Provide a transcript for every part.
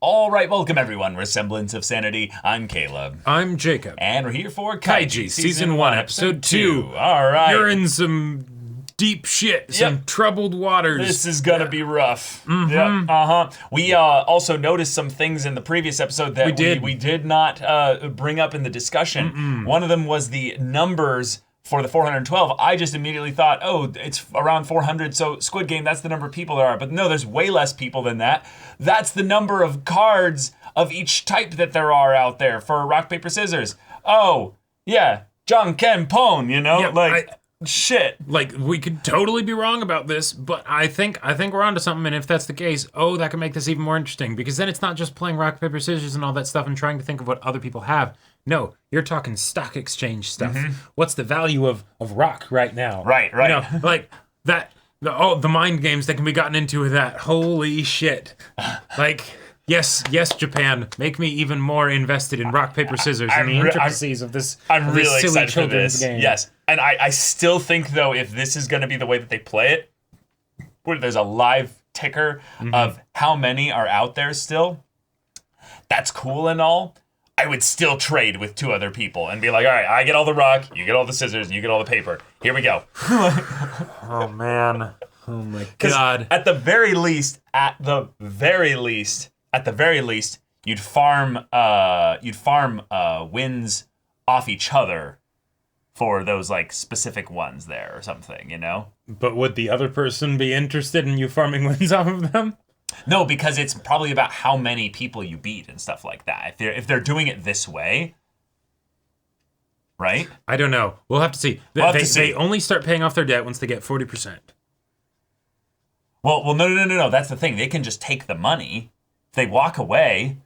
All right, welcome everyone. We're Semblance of Sanity. I'm Caleb. I'm Jacob. And we're here for Kaiji, Season 1, Episode 2. All right. You're in some deep shit, some troubled waters. This is gonna be rough. Yep. We also noticed some things in the previous episode that we did not bring up in the discussion. One of them was the numbers for the 412. I just immediately thought, oh, it's around 400, so Squid Game, that's the number of people there are. But no, there's way less people than that. That's the number of cards of each type that there are out there for rock, paper, scissors. Oh, yeah, Jang, Ken, Pon, you know? Yeah, shit. Like, we could totally be wrong about this, but I think we're onto something, and if that's the case, that can make this even more interesting, because then it's not just playing rock, paper, scissors and all that stuff and trying to think of what other people have. No, you're talking stock exchange stuff. What's the value of rock right now? Right. You know, like that, the mind games that can be gotten into with that. Holy shit. Like, yes, Japan, make me even more invested in rock, paper, scissors and the intricacies of this I'm really silly excited children's for this. game. Yes, and I still think, though, if this is going to be the way that they play it, where there's a live ticker of how many are out there still, that's cool and all. I would still trade with two other people and be like, all right, I get all the rock, you get all the scissors, and you get all the paper. Here we go. Oh, man. Oh, my God. At the very least, you'd farm wins off each other for those like specific ones there or something, you know? But would the other person be interested in you farming wins off of them? No, because it's probably about how many people you beat and stuff like that. If they're doing it this way, right? I don't know. We'll have to see. They only start paying off their debt once they get 40%. Well, no. That's the thing. They can just take the money. If they walk away.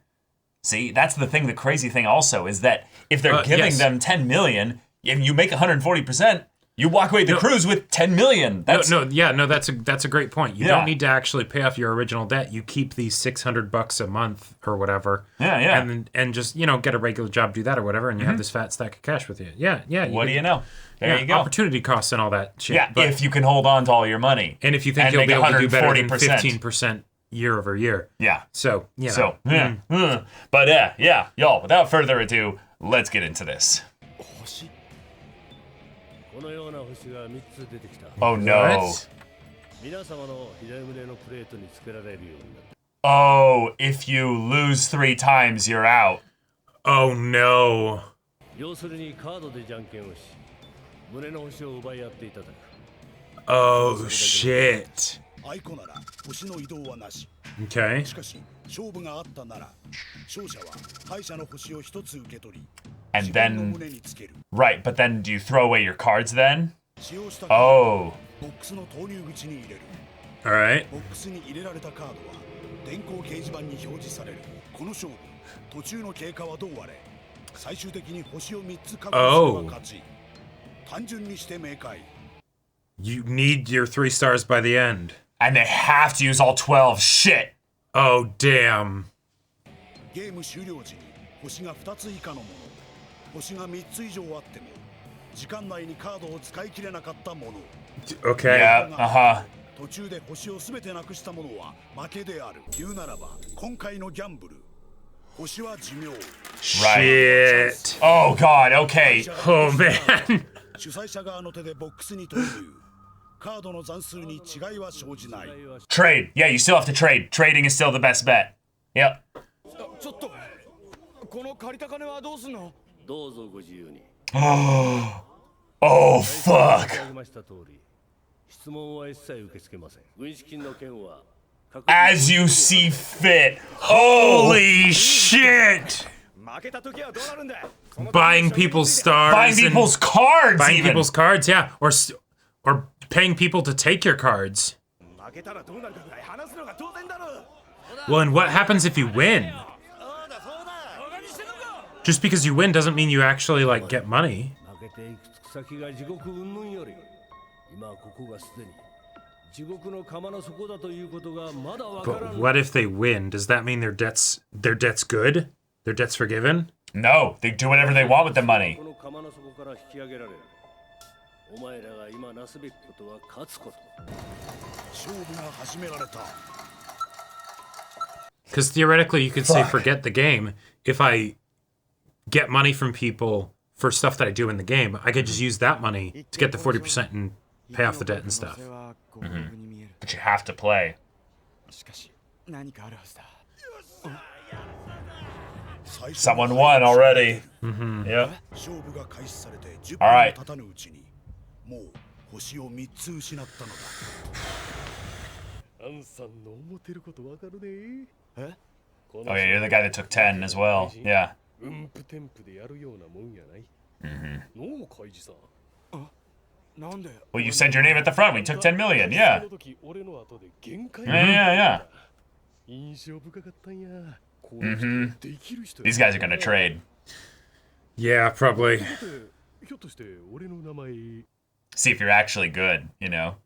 See, that's the thing. The crazy thing also is that if they're giving them 10 million, and you make 140%, you walk away the cruise with 10 million. That's a great point. You don't need to actually pay off your original debt. You keep these $600 a month or whatever. Yeah. And just, get a regular job, do that or whatever, and you have this fat stack of cash with you. Yeah. What do you know? There you go. Opportunity costs and all that shit. Yeah, but if you can hold on to all your money. And if you think you'll be able to do better than 15% year over year. Yeah. So, But yeah. Y'all, without further ado, let's get into this. Oh no. Oh, if you lose 3 times, you're out. Oh no. Oh shit. Okay. And then, right, but then do you throw away your cards then? Oh. All right. Oh. You need your 3 stars by the end. And they have to use all 12. Shit. Oh, damn. Okay. Yeah, Shit. Oh, God, okay. Oh, man. Trade. Yeah, you still have to trade. Trading is still the best bet. Yep. Oh, fuck. As you see fit. Holy shit. Buying people's stars. Buying people's cards, Buying people's cards, yeah. Or paying people to take your cards. Well, and what happens if you win? Just because you win doesn't mean you actually, get money. But what if they win? Does that mean their debt's good? Their debt's forgiven? No, they do whatever they want with the money. Because theoretically, you could say forget the game. If I get money from people for stuff that I do in the game, I could just use that money to get the 40% and pay off the debt and stuff. But you have to play. Someone won already. Yep. All right. Oh yeah, you're the guy that took 10 as well. Yeah. Well, you said your name at the front. We took 10 million. Yeah. Yeah. These guys are gonna trade. Yeah, probably. See if you're actually good, you know.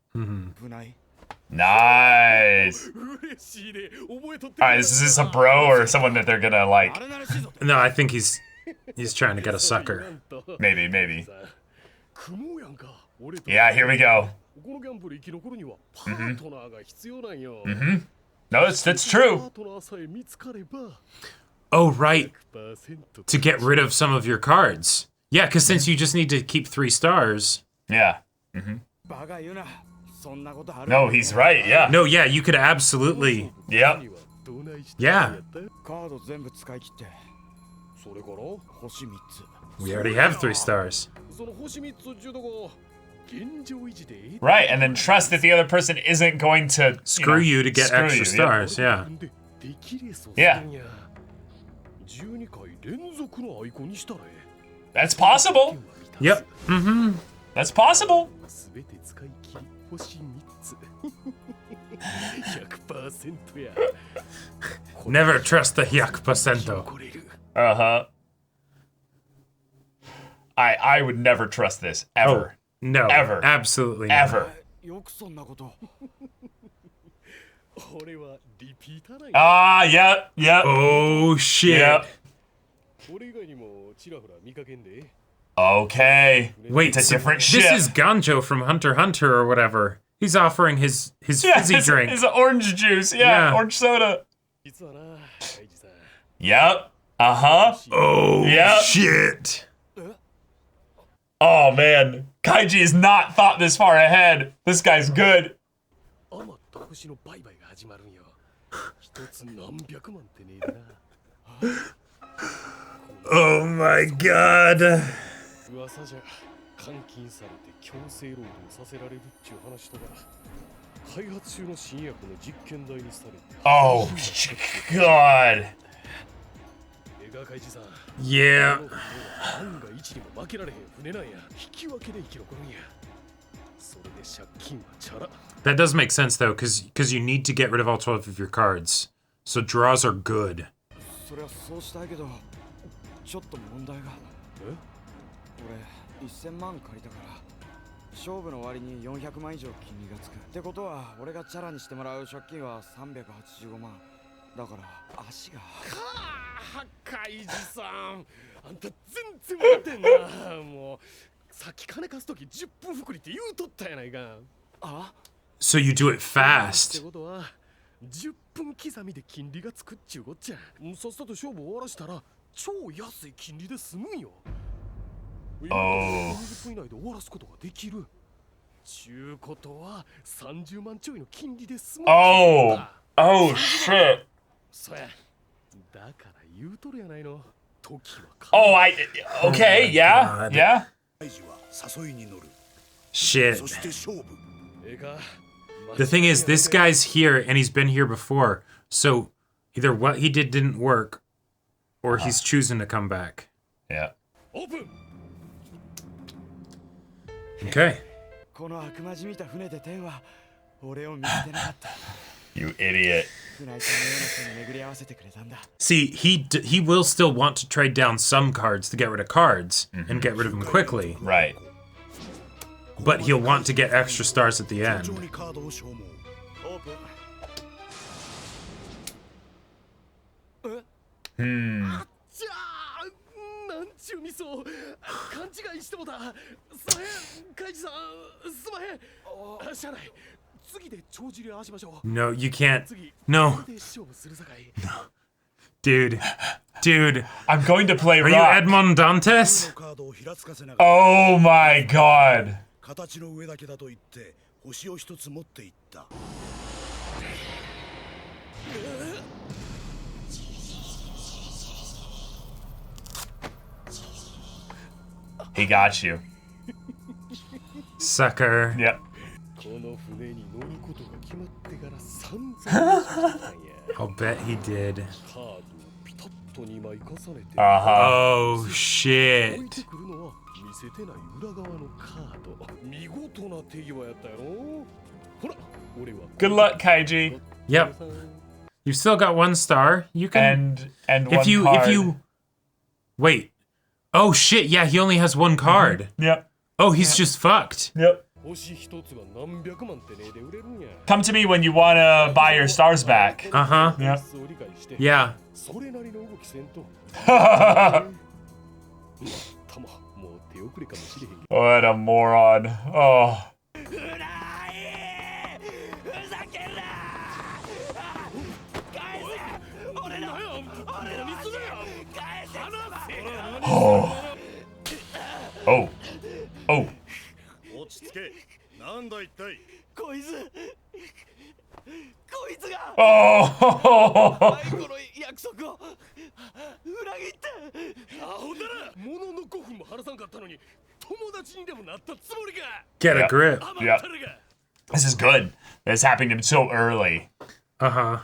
Nice. Alright, is this a bro or someone that they're gonna like? No, I think he's trying to get a sucker. Maybe. Yeah, here we go. No, that's true. Oh, right. To get rid of some of your cards. Yeah, because since you just need to keep 3 stars. Yeah. No, he's right, yeah. No, yeah, you could absolutely. Yep. Yeah. We already have 3 stars. Right, and then trust that the other person isn't going to screw you to get extra stars, yeah. Yeah. That's possible. Yep. That's possible. Never trust the 100%. Uh-huh. I would never trust this, ever. Oh, no. Ever. Absolutely ever. Yep. Oh, shit. Yep. Okay. Wait, it's a different ship. This is Ganjo from Hunter x Hunter or whatever. He's offering his fizzy drink. His orange juice. Yeah, orange soda. Yep. Uh-huh. Oh, yep. Shit. Oh, man. Kaiji has not thought this far ahead. This guy's good. Oh, my God. Oh, God. Yeah. That does make sense though, because you need to get rid of all 12 of your cards. So draws are good. So you do it fast. Oh, shit. Okay, yeah, yeah. Shit. The thing is, this guy's here and he's been here before. So either what he did didn't work or he's choosing to come back. Yeah. Okay. You idiot. See, he will still want to trade down some cards to get rid of cards and get rid of them quickly. Right. But he'll want to get extra stars at the end. No, you can't. No. Dude. I'm going to play Are you rock. Edmond Dantes? Oh my god. He got you. Sucker. Yep. I'll bet he did. Uh-huh. Oh, shit. Good luck, Kaiji. Yep. You've still got 1 star. You can... And if you... Wait. Oh, shit. Yeah, he only has 1 card. Yep. Oh, he's just fucked. Yep. Come to me when you want to buy your stars back. Uh-huh. Yep. Yeah. What a moron. Oh. Oh. Oh. Oh. Oh. Get a grip. Yeah. This is good. This happened so early. Uh-huh.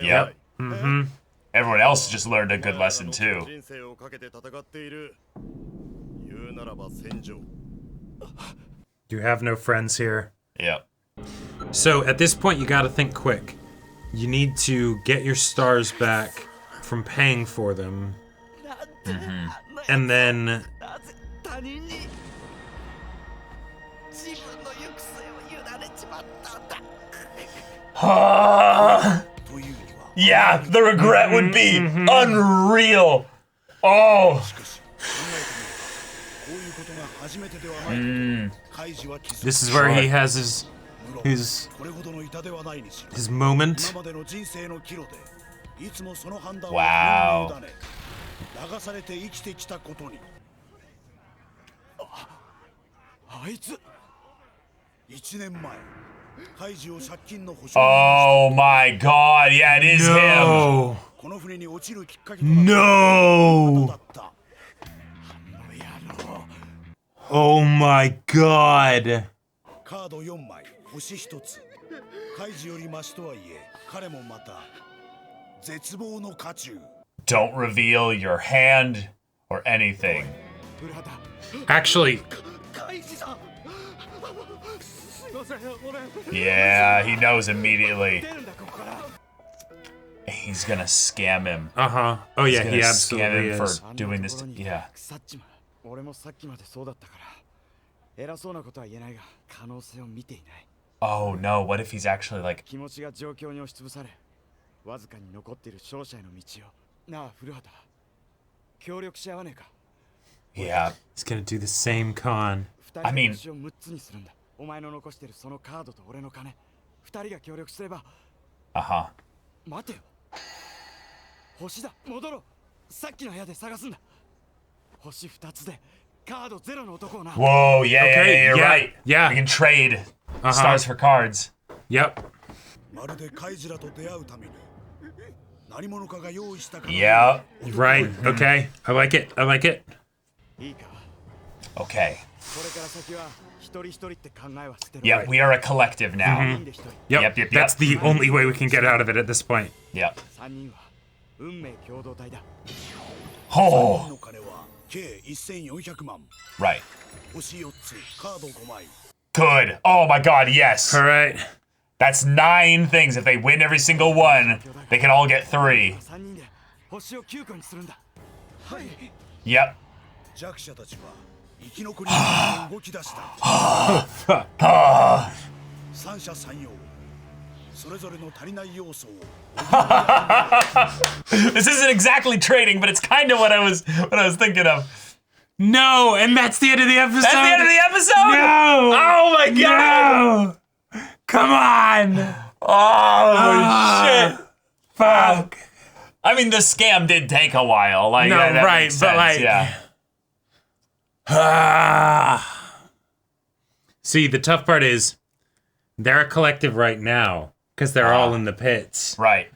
Yep. Mm-hmm. Everyone else just learned a good lesson too. You have no friends here. Yep. So at this point, you gotta think quick. You need to get your stars back from paying for them. Mm-hmm. And then... Yeah, the regret would be unreal. Oh. This is where he has his moment. Wow. Oh my god, yeah, it is him. No. Oh my god. Don't reveal your hand or anything. Actually, yeah, he knows immediately. He's gonna scam him. uh-huh. Oh yeah, he He's absolutely gonna scam him is. for doing this. Yeah. Oh no, what if he's actually like... Yeah. He's gonna do the same con. I mean... Uh-huh. Whoa, yeah, Okay, yeah, you're yeah, right. yeah. We can trade stars for cards. Yep. Yeah. Right. Okay. I like it. I like it. Okay. Yeah, we are a collective now. Yep. Yep. That's the only way we can get out of it at this point. Yep. Oh. Right. Good. Oh my god, yes. All right. That's 9 things. If they win every single one, they can all get 3. Yep. This isn't exactly trading, but it's kind of what I was thinking of. No, and that's the end of the episode. That's the end of the episode? No. Oh my god. No. Come on. Oh shit. Fuck. I mean, the scam did take a while. Like, No, that right, makes but sense, like, yeah. See, the tough part is they're a collective right now because they're all in the pits. Right.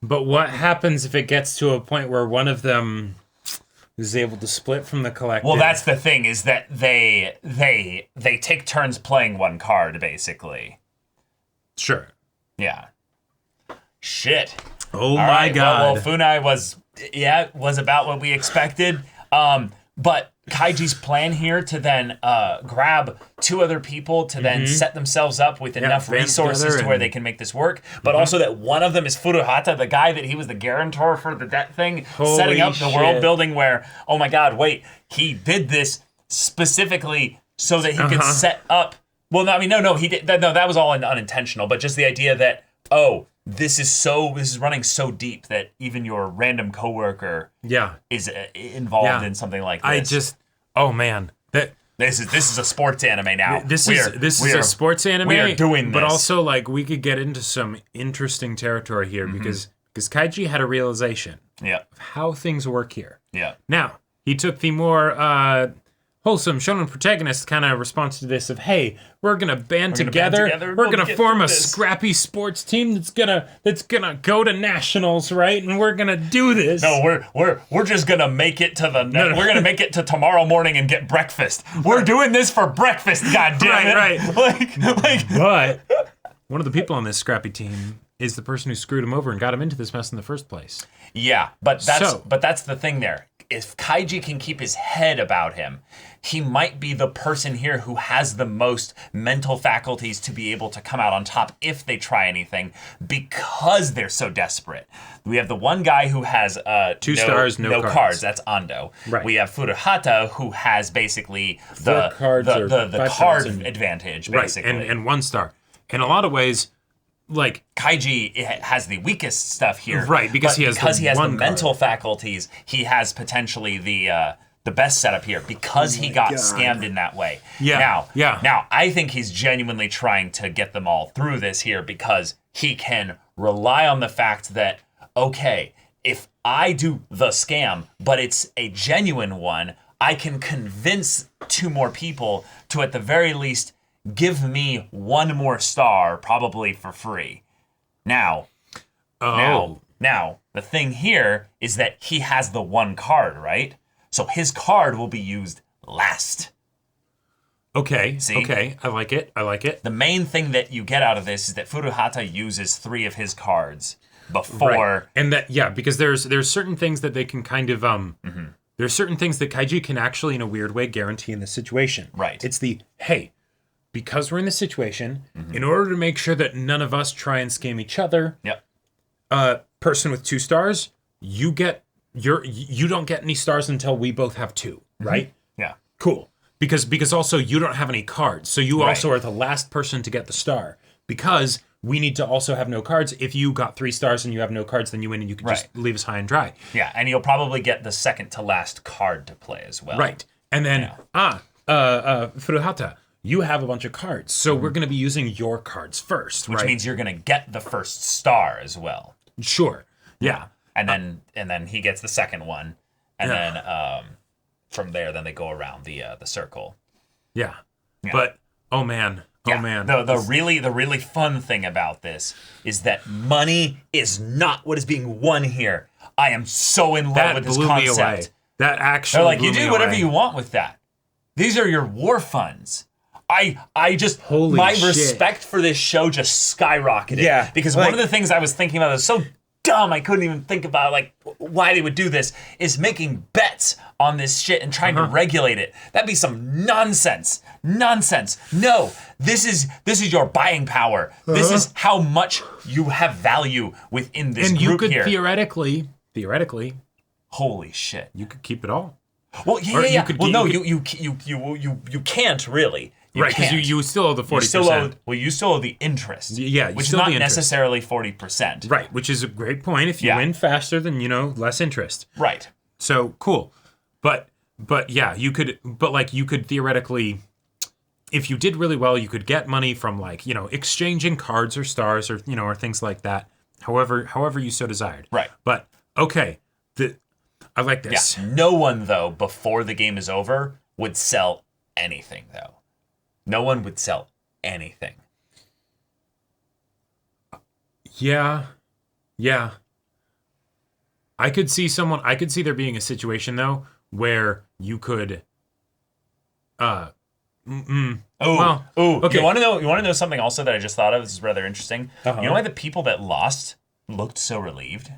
But what happens if it gets to a point where one of them is able to split from the collective? Well, that's the thing, is that they take turns playing one card, basically. Sure. Yeah. Shit. Oh All my right, god. Well, Funai was about what we expected. But Kaiji's plan here to then grab 2 other people to then set themselves up with enough resources to where they can make this work, but also that one of them is Furuhata, the guy that he was the guarantor for the debt thing, setting up the world building where, oh my god, wait, he did this specifically so that he could set up. Well, no, I mean, no, he did. No, that was all unintentional, but just the idea that, oh, this is running so deep that even your random coworker is involved in something like this. Oh man, this is a sports anime now. This is a sports anime. We are doing this, but also like we could get into some interesting territory here because Kaiji had a realization of how things work here. Yeah. Now he took the more wholesome shonen protagonist kind of response to this of, hey, we're gonna band together. We're gonna form a scrappy sports team that's gonna go to nationals, right? And we're gonna do this. No, we're just gonna make it to we're gonna make it to tomorrow morning and get breakfast. We're doing this for breakfast, goddammit. Right. But one of the people on this scrappy team is the person who screwed him over and got him into this mess in the first place. Yeah, but that's the thing there. If Kaiji can keep his head about him, he might be the person here who has the most mental faculties to be able to come out on top if they try anything, because they're so desperate. We have the one guy who has 2 stars, no cards. That's Ando. Right. We have Furuhata, who has basically the card advantage, basically. Right, and 1 star. In a lot of ways, like Kaiji has the weakest stuff here, right? Because he has the mental faculties. He has potentially the best setup here because he got scammed in that way. Yeah. Now I think he's genuinely trying to get them all through this here because he can rely on the fact that, okay, if I do the scam, but it's a genuine one, I can convince 2 more people to at the very least give me 1 more star, probably for free. Now, the thing here is that he has the 1 card, right? So his card will be used last. Okay. See? Okay. I like it. The main thing that you get out of this is that Furuhata uses 3 of his cards before. Right. And that, because there's certain things that they can kind of there's certain things that Kaiji can actually in a weird way guarantee in this situation. Right. It's hey, because we're in this situation, in order to make sure that none of us try and scam each other, person with 2 stars, you don't get any stars until we both have 2, right? Yeah. Cool. Because also you don't have any cards, so you also are the last person to get the star. Because we need to also have no cards. If you got 3 stars and you have no cards, then you win and you can just leave us high and dry. Yeah, and you'll probably get the second to last card to play as well. Right. And then Furuhata, you have a bunch of cards, so we're going to be using your cards first, which means you're going to get the first star as well. Sure. Yeah. And then he gets the second one, and then from there, then they go around the circle. Yeah. But oh man. The really fun thing about this is that money is not what is being won here. I am so in love with this concept. Me away. That actually they're like, you do whatever you want with that. These are your war funds. I just, holy my shit. respect for this show just skyrocketed. Yeah. Because one of the things I was thinking about that was so dumb, I couldn't even think about like why they would do this, is making bets on this shit and trying to regulate it. That'd be some nonsense. No, this is your buying power. This is how much you have value within this group here. And you could theoretically, holy shit, you could keep it all. Well, yeah. You can't really. Because you still owe the 40%. You still owe the interest. Yeah, which is not necessarily 40%. Right, which is a great point. If you win faster, then less interest. Right. So cool, but But yeah, you could theoretically, if you did really well, you could get money from like, exchanging cards or stars or, or things like that. However you so desired. Right. But okay, I like this. Yeah. No one though, before the game is over, would sell anything though. No one would sell anything. Yeah. I could see there being a situation though where you could Okay. okay. You want to know something also that I just thought of? This is rather interesting. Uh-huh. You know why the people that lost looked so relieved?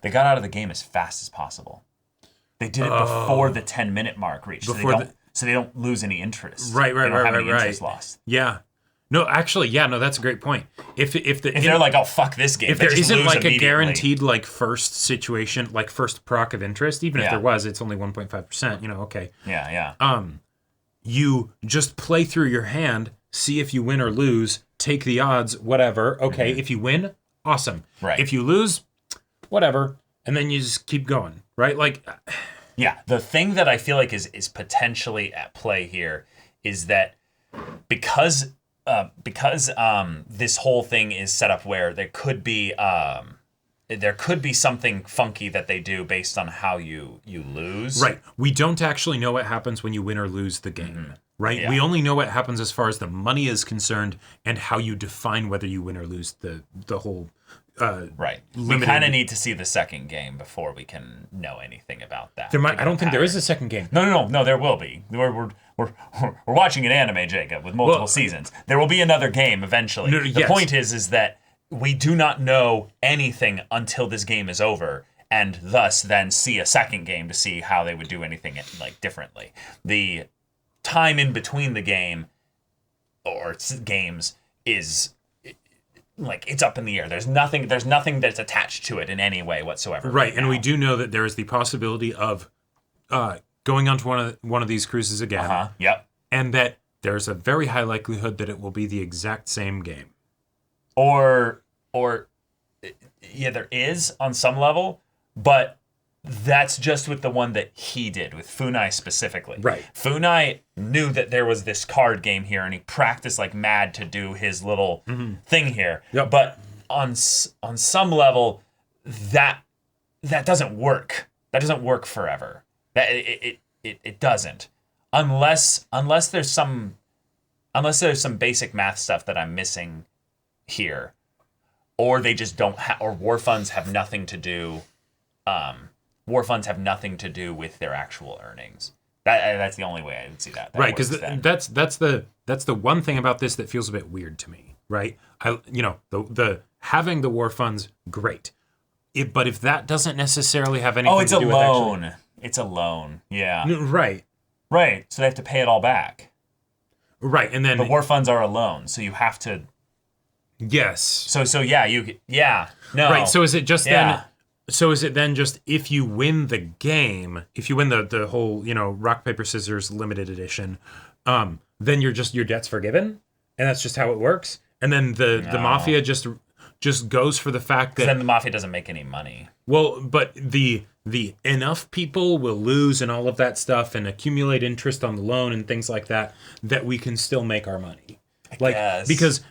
They got out of the game as fast as possible. They did it before the 10-minute mark reached. So they don't lose any interest. Right. They don't have any interest lost. Yeah. No, actually, that's a great point. If they're like, oh fuck this game, if there isn't like a guaranteed like first situation, like first proc of interest, even if there was, it's only 1.5%. Okay. Yeah. You just play through your hand, see if you win or lose, take the odds, whatever. Okay, if you win, awesome. Right. If you lose, whatever, and then you just keep going. Right. Like. Yeah, the thing that I feel like is potentially at play here is that because this whole thing is set up where there could be something funky that they do based on how you lose. Right. We don't actually know what happens when you win or lose the game. Right. Yeah. We only know what happens as far as the money is concerned and how you define whether you win or lose the whole. Right. We kind of need to see the second game before we can know anything about that. I don't think there is a second game. No. There will be. We're watching an anime, Jacob, with multiple seasons. There will be another game eventually. The point is that we do not know anything until this game is over, and thus then see a second game to see how they would do anything like differently. The time in between the game or games is. Like, it's up in the air. There's nothing that's attached to it in any way whatsoever. Right, and we do know that there is the possibility of going onto one of these cruises again. Yep. And that there's a very high likelihood that it will be the exact same game. Or yeah, there is on some level, but that's just with the one that he did, with Funai specifically. Right. Funai knew that there was this card game here, and he practiced like mad to do his little thing here. Yep. But on some level, that doesn't work. That doesn't work forever. That it doesn't, unless there's some basic math stuff that I'm missing here, or they just don't or war funds have nothing to do. War funds have nothing to do with their actual earnings. That's the only way I would see that. Right, because that's the one thing about this that feels a bit weird to me. Right, the having the war funds, great. But if that doesn't necessarily have anything to do with actually... It's a loan. Yeah. Right. So they have to pay it all back. Right, and then the war funds are a loan, so you have to. Yes. So yeah. No. Right. So is it just then? So is it then just if you win the game, if you win the whole, rock, paper, scissors limited edition, then your debt's forgiven? And that's just how it works? And then the Mafia just goes for the fact that... then the Mafia doesn't make any money. Well, but the enough people will lose and all of that stuff and accumulate interest on the loan and things like that we can still make our money. I guess.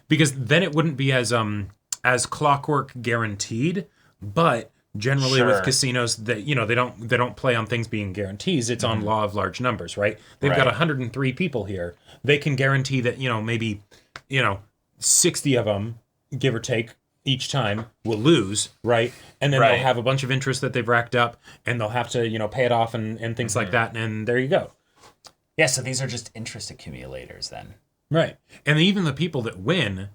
Because then it wouldn't be as clockwork guaranteed, but... Generally, with casinos, that they don't play on things being guarantees. It's on law of large numbers, right? They've got 103 people here. They can guarantee that maybe 60 of them, give or take, each time will lose, right? And then they'll have a bunch of interest that they've racked up, and they'll have to pay it off and things like that. And there you go. Yeah. So these are just interest accumulators, then. Right, and even the people that win,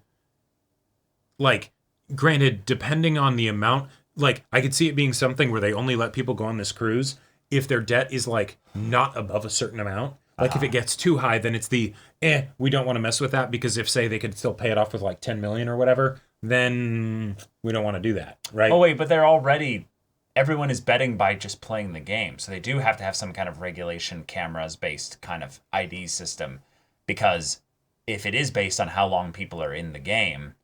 like, granted, depending on the amount. Like, I could see it being something where they only let people go on this cruise if their debt is, like, not above a certain amount. Like, if it gets too high, then it's we don't want to mess with that, because if, say, they could still pay it off with, like, 10 million or whatever, then we don't want to do that, right? Oh, wait, but everyone is betting by just playing the game. So they do have to have some kind of regulation cameras-based kind of ID system, because if it is based on how long people are in the game...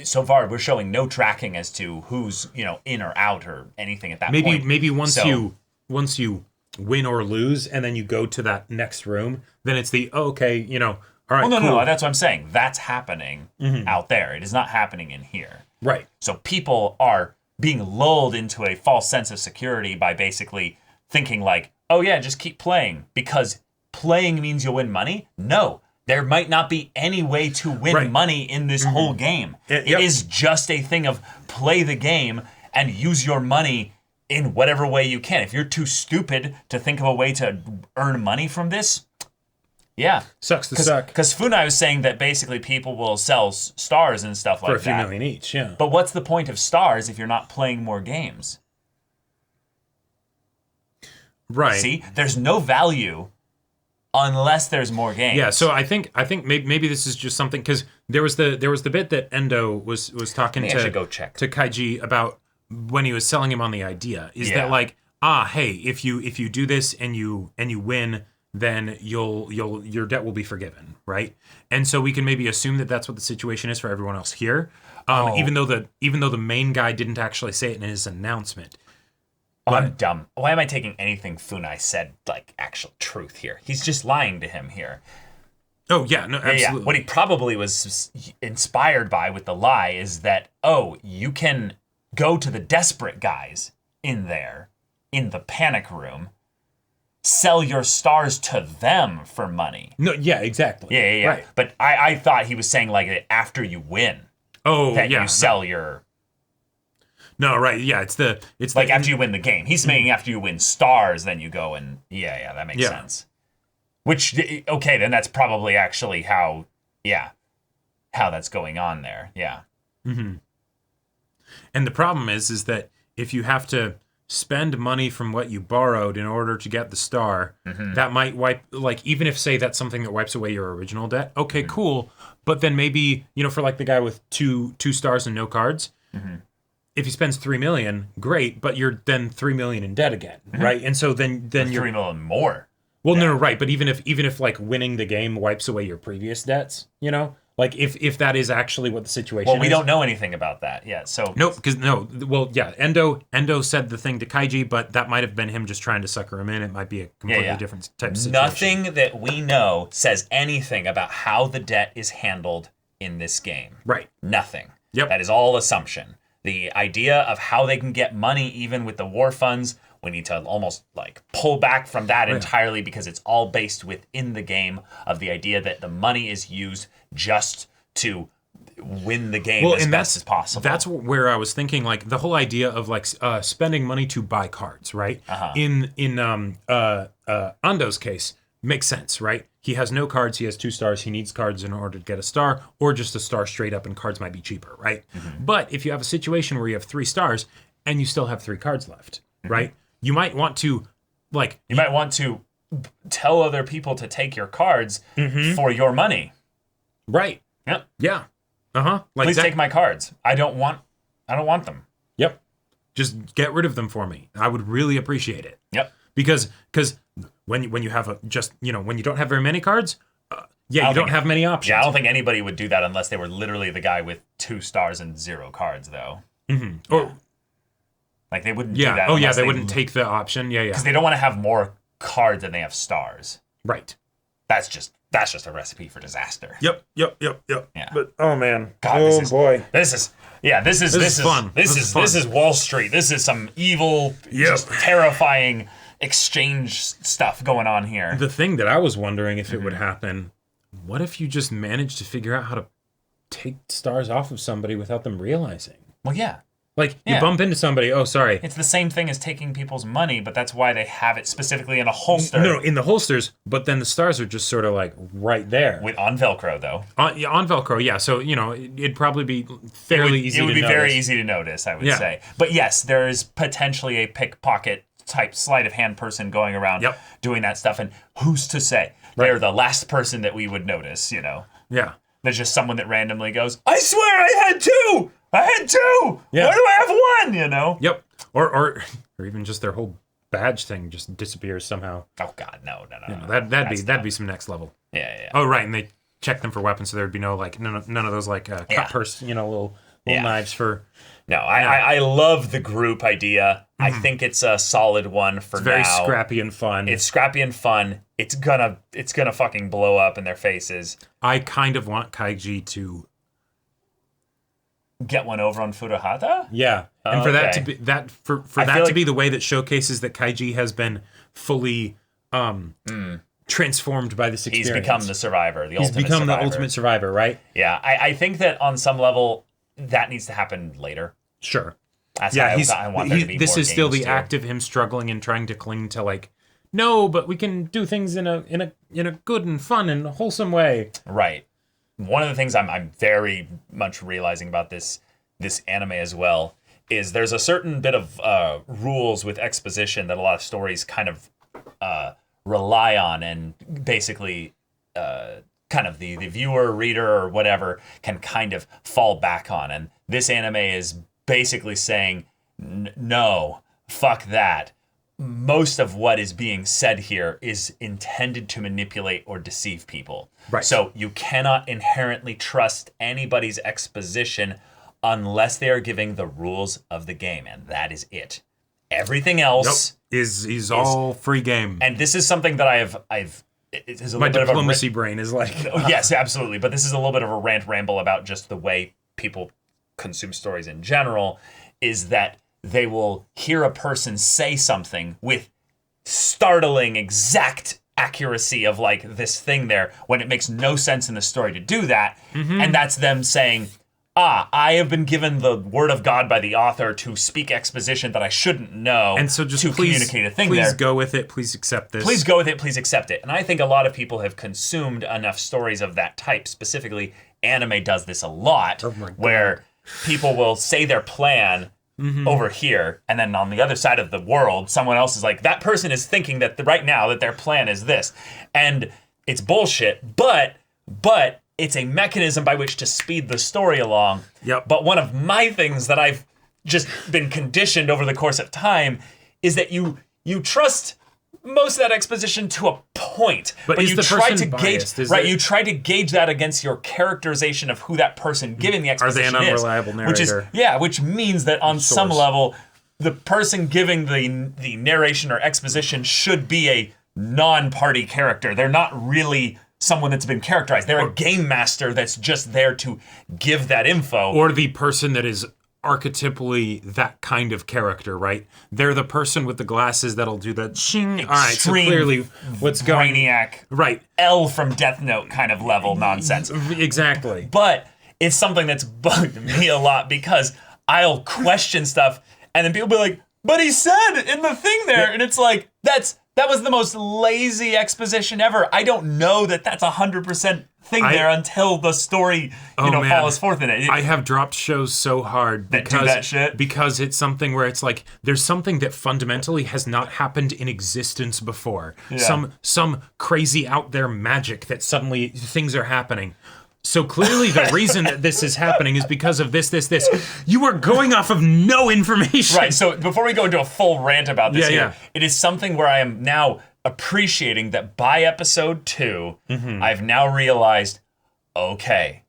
So far, we're showing no tracking as to who's, in or out or anything at that point. Maybe once you win or lose, and then you go to that next room, then it's the okay, you know, all right. Well, cool. no, that's what I'm saying. That's happening out there. It is not happening in here. Right. So people are being lulled into a false sense of security by basically thinking like, oh yeah, just keep playing because playing means you'll win money. No, there might not be any way to win money in this whole game. It is just a thing of play the game and use your money in whatever way you can. If you're too stupid to think of a way to earn money from this, yeah. Sucks to suck. Because Funai was saying that basically people will sell stars and stuff like that. For a few million each, yeah. But what's the point of stars if you're not playing more games? Right. See, there's no value unless there's more games. Yeah, so I think maybe this is just something, because there was the bit that Endo was talking to Kaiji about when he was selling him on the idea. Is that like, hey, if you do this and you win, then your debt will be forgiven, right? And so we can maybe assume that that's what the situation is for everyone else here, even though the main guy didn't actually say it in his announcement. Oh, I'm dumb. Why am I taking anything Funai said like actual truth here? He's just lying to him here. Oh yeah, no, absolutely. Yeah. What he probably was inspired by with the lie is that, oh, you can go to the desperate guys in there, in the panic room, sell your stars to them for money. No, yeah, exactly. Yeah. Right. But I thought he was saying like that after you win. Oh, that you sell your. No, right. Yeah, it's like after you win the game. He's saying after you win stars, then you go and that makes sense. Which okay, then that's probably actually how that's going on there. Yeah. Mm-hmm. And the problem is that if you have to spend money from what you borrowed in order to get the star, that might wipe, like, even if, say, that's something that wipes away your original debt, okay, cool, but then maybe, for like the guy with two stars and no cards, if he spends $3 million, great, but you're then $3 million in debt again, right? And so then you're $3 million more. Well, no, right, but even if like winning the game wipes away your previous debts, like if that is actually what the situation is. Well, we don't know anything about that yet, so. Endo said the thing to Kaiji, but that might have been him just trying to sucker him in. It might be a completely different type of situation. Nothing that we know says anything about how the debt is handled in this game. Right. Nothing. Yep. That is all assumption. The idea of how they can get money even with the war funds, we need to almost like pull back from that entirely because it's all based within the game of the idea that the money is used just to win the game as best as possible. That's where I was thinking, like the whole idea of like spending money to buy cards, right? In Ando's case, makes sense, right? He has no cards, he has 2 stars, he needs cards in order to get a star, or just a star straight up, and cards might be cheaper, right? But if you have a situation where you have 3 stars and you still have 3 cards left, right? You might want to, like... You might want to tell other people to take your cards for your money. Right. Yep. Yeah. Like please take my cards. I don't want them. Yep. Just get rid of them for me. I would really appreciate it. Yep. Because when you have when you don't have very many cards, you don't have many options. Yeah, I don't think anybody would do that unless they were literally the guy with 2 stars and 0 cards, though. Or like they wouldn't do that. Oh yeah, they wouldn't take the option. Yeah. Because they don't want to have more cards than they have stars. Right. That's just a recipe for disaster. Yep. Yeah. But oh man. God, this is fun. This is Wall Street. This is some evil, just terrifying exchange stuff going on here. The thing that I was wondering if it would happen, what if you just managed to figure out how to take stars off of somebody without them realizing? Well, yeah. Like, you bump into somebody, oh, sorry. It's the same thing as taking people's money, but that's why they have it specifically in a holster. No, in the holsters, but then the stars are just sort of like right there. On Velcro, though. On Velcro, yeah. So, it'd probably be fairly easy to notice. It would be very easy to notice, I would say. But yes, there is potentially a pickpocket type sleight of hand person going around doing that stuff. And who's to say? They're the last person that we would notice, Yeah. There's just someone that randomly goes, I swear I had 2! I had 2! Yeah. Why do I have 1? Yep. Or even just their whole badge thing just disappears somehow. Oh God, no. That'd be some next level. Yeah. Oh right, and they check them for weapons, so there'd be no none of those like cut purse, little knives for... No, I love the group idea. I think it's a solid one for now. Very scrappy and fun. It's scrappy and fun. It's gonna fucking blow up in their faces. I kind of want Kaiji to get one over on Furuhata? Yeah. And for that to be to be the way that showcases that Kaiji has been fully transformed by this experience. He's become the survivor, He's become the ultimate survivor, right? Yeah. I think that on some level that needs to happen later. Sure. That's I want there to be this more is still the too. act of him struggling and trying to cling to like, no, but we can do things in a good and fun and wholesome way. Right. One of the things I'm very much realizing about this anime as well is there's a certain bit of rules with exposition that a lot of stories kind of rely on, and basically kind of the viewer, reader, or whatever can kind of fall back on. And this anime is basically saying, no, fuck that. Most of what is being said here is intended to manipulate or deceive people. Right. So you cannot inherently trust anybody's exposition unless they are giving the rules of the game, and that is it. Everything else is all free game. And this is something that I've it is a my little bit diplomacy brain is like yes, absolutely. But this is a little bit of a rant ramble about just the way people consume stories in general, is that they will hear a person say something with startling exact accuracy of like this thing there when it makes no sense in the story to do that. And that's them saying, I have been given the word of God by the author to speak exposition that I shouldn't know, and so just to please, communicate a thing please there. go with it. Please accept this. Please go with it. Please accept it. And I think a lot of people have consumed enough stories of that type. Specifically, anime does this a lot, where people will say their plan over here, and then on the other side of the world, someone else is like, that person is thinking that right now that their plan is this. And it's bullshit, but it's a mechanism by which to speed the story along. Yep. But one of my things that I've just been conditioned over the course of time is that you trust most of that exposition to a point, but you try to you try to gauge that against your characterization of who that person giving the exposition is. Are they an unreliable narrator? Which means that on some level, the person giving the narration or exposition should be a non-party character. They're not really someone that's been characterized. They're a game master that's just there to give that info. Or the person that is archetypally that kind of character, right? They're the person with the glasses that'll do the ching. All right, so clearly what's going... Brainiac, right. L from Death Note kind of level nonsense. Exactly. But it's something that's bugged me a lot because I'll question stuff and then people be like, but he said in the thing there, and it's like, that was the most lazy exposition ever. I don't know that that's 100% thing there until the story, follows forth in it. I have dropped shows so hard because it's something where it's like there's something that fundamentally has not happened in existence before. Yeah. Some crazy out there magic that suddenly things are happening. So clearly the reason that this is happening is because of this. You are going off of no information. Right, so before we go into a full rant about this it is something where I am now appreciating that by episode 2, I've now realized, okay,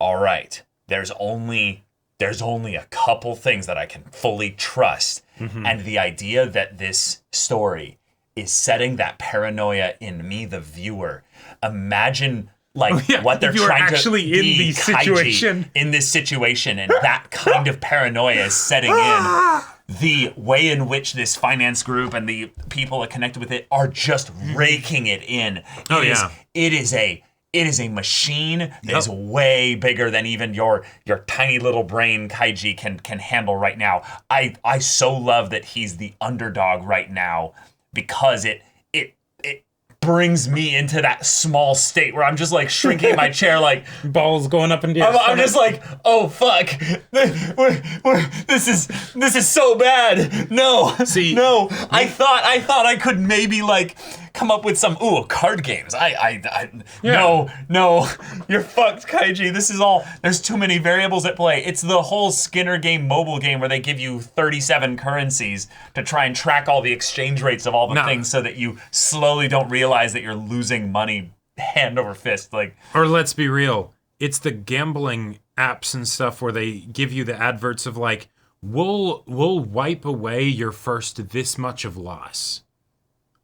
all right, there's only a couple things that I can fully trust. And the idea that this story is setting that paranoia in me, the viewer. Imagine... what they're trying to be Kaiji in this situation, and that kind of paranoia is setting in. The way in which this finance group and the people that connected with it are just raking it in. It is a machine that is way bigger than even your tiny little brain Kaiji can handle right now. I so love that he's the underdog right now because it brings me into that small state where I'm just like shrinking in my chair, like balls going up and down. I'm just like, oh fuck, this is so bad. No, no. I thought I could maybe like come up with some card games. No, you're fucked, Kaiji. This is all. There's too many variables at play. It's the whole Skinner game mobile game where they give you 37 currencies to try and track all the exchange rates of all the things so that you slowly don't realize that you're losing money hand over fist. Like, or let's be real, it's the gambling apps and stuff where they give you the adverts of like, we'll wipe away your first this much of loss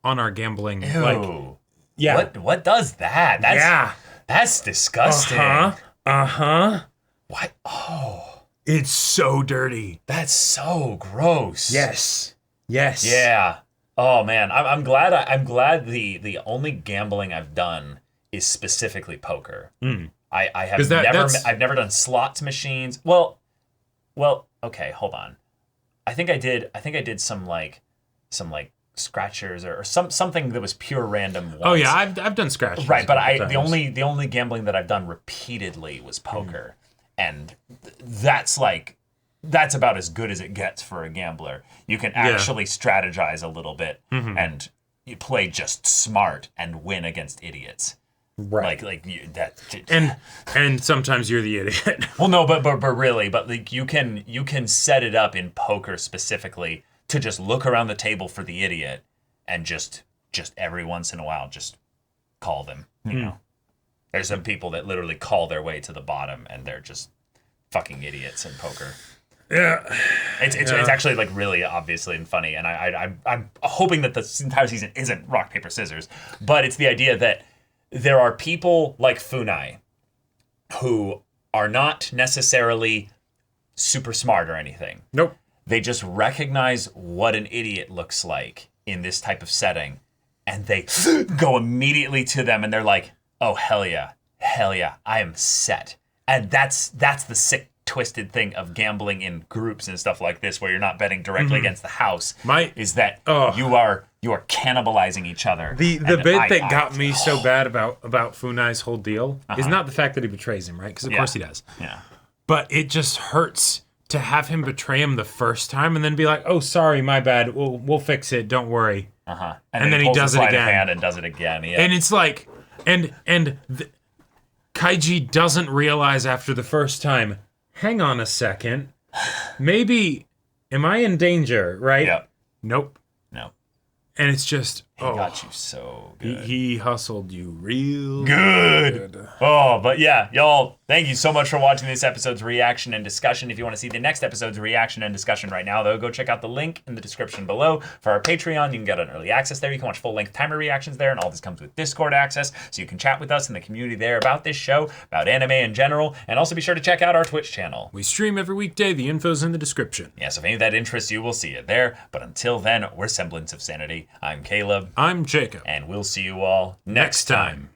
on our gambling. Ew. Like, yeah. What does that? That's disgusting. What? Oh. It's so dirty. That's so gross. Yes. Yeah. Oh man, I'm glad. I'm glad the only gambling I've done is specifically poker. I have I've never done slots machines. Well, okay, hold on. I think I did some scratchers or something that was pure random once. Oh yeah, I've done scratchers. Right, but the only gambling that I've done repeatedly was poker. And that's about as good as it gets for a gambler. You can actually strategize a little bit and you play just smart and win against idiots. Right. And sometimes you're the idiot. Well, no, but really, like you can set it up in poker specifically to just look around the table for the idiot and just every once in a while just call them. You know, there's some people that literally call their way to the bottom and they're just fucking idiots in poker. Yeah, it's actually like really obviously and funny, and I'm hoping that this entire season isn't rock paper scissors, but it's the idea that there are people like Funai who are not necessarily super smart or anything. Nope. They just recognize what an idiot looks like in this type of setting, and they go immediately to them, and they're like, "Oh hell yeah, I am set." And that's the sick, twisted thing of gambling in groups and stuff like this, where you're not betting directly against the house. Is that you are cannibalizing each other. The bit that got me so bad about Funai's whole deal is not the fact that he betrays him, right? Because of course he does. Yeah. But it just hurts to have him betray him the first time and then be like, "Oh, sorry, my bad. We'll fix it. Don't worry." And then he does it again. And does it again. Yeah. And it's like, Kaiji doesn't realize after the first time, hang on a second, maybe, am I in danger, right? Yep. Nope. No. And it's just, He got you so good. He hustled you real good. Oh, but yeah, y'all, thank you so much for watching this episode's reaction and discussion. If you want to see the next episode's reaction and discussion right now, though, go check out the link in the description below for our Patreon. You can get an early access there. You can watch full-length timer reactions there, and all this comes with Discord access, so you can chat with us in the community there about this show, about anime in general, and also be sure to check out our Twitch channel. We stream every weekday. The info's in the description. Yeah, so if any of that interests you, we'll see it there. But until then, we're Semblance of Sanity. I'm Caleb. I'm Jacob. And we'll see you all next time.